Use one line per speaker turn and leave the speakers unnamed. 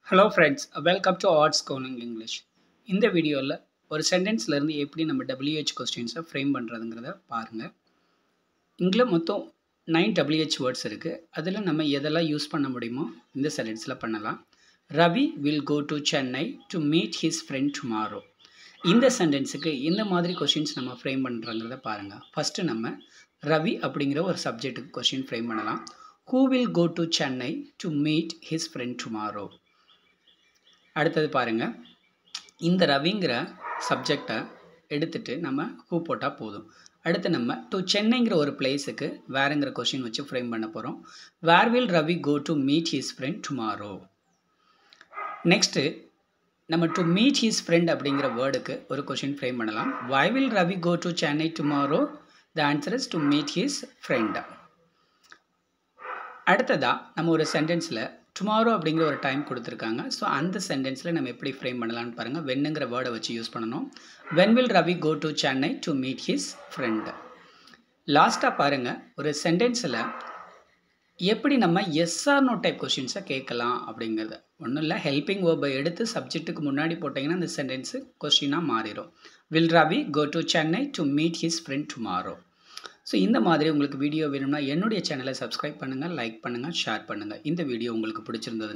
Hello friends, welcome to Arts Schooling English. இந்த வீடியோவில் ஒரு சென்டென்ஸ்லேருந்து எப்படி நம்ம WH கொஸ்டின்ஸை ஃப்ரேம் பண்ணுறதுங்கிறத பாருங்கள். இங்கில் மொத்தம் 9 WH வேர்ட்ஸ் இருக்குது. அதில் நம்ம எதெல்லாம் யூஸ் பண்ண முடியுமோ இந்த சென்டென்ஸில் பண்ணலாம். Ravi will go to Chennai to meet his friend tomorrow. இந்த சென்டென்ஸுக்கு இந்த மாதிரி கொஸ்டின்ஸ் நம்ம ஃப்ரேம் பண்ணுறங்கிறத பாருங்கள். ஃபஸ்ட்டு நம்ம ரவி அப்படிங்கிற ஒரு சப்ஜெக்ட்டுக்கு கொஸ்டின் ஃப்ரேம் பண்ணலாம். Who will go to Chennai to meet his friend tomorrow. அடுத்தது பாருங்கள், இந்த ரவிங்கிற சப்ஜெக்டை எடுத்துகிட்டு நம்ம ஹூ போட்டால் போதும். அடுத்து நம்ம டு சென்னைங்கிற ஒரு பிளேஸுக்கு வேறுங்கிற கொஸ்டின் வச்சு ஃப்ரேம் பண்ண போகிறோம். Where will Ravi go to meet his friend tomorrow. Next நம்ம டு மீட் ஹிஸ் ஃப்ரெண்ட் அப்படிங்கிற வேர்டுக்கு ஒரு கொஸ்டின் ஃப்ரேம் பண்ணலாம். Why will Ravi go to Chennai tomorrow? The answer is to meet his friend. அடுத்ததாக நம்ம ஒரு சென்டென்ஸில் டுமாரோ அப்படிங்கிற ஒரு டைம் கொடுத்துருக்காங்க. ஸோ அந்த சென்டென்ஸில் நம்ம எப்படி ஃப்ரேம் பண்ணலான்னு பாருங்கள். வென்னுங்கிற வேர்டை வச்சு யூஸ் பண்ணணும். When will Ravi go to Chennai to meet his friend. லாஸ்ட்டாக பாருங்கள், ஒரு சென்டென்ஸில் எப்படி நம்ம எஸ்ஆர் நோ டைப் கொஷின்ஸை கேட்கலாம் அப்படிங்கிறது. ஒன்றும் இல்லை, ஹெல்பிங் வேர்பை எடுத்து சப்ஜெக்ட்டுக்கு முன்னாடி போட்டிங்கன்னா அந்த சென்டென்ஸு கொஸ்டினாக மாறிடும். Will Ravi go to Chennai to meet his friend tomorrow. So இந்த மாதிரி உங்களுக்கு வீடியோ வேணும்னா என்னுடைய சேனலை சப்ஸ்கிரைப் பண்ணுங்கள், லைக் பண்ணுங்கள், ஷேர் பண்ணுங்கள். இந்த வீடியோ உங்களுக்கு பிடிச்சிருந்தது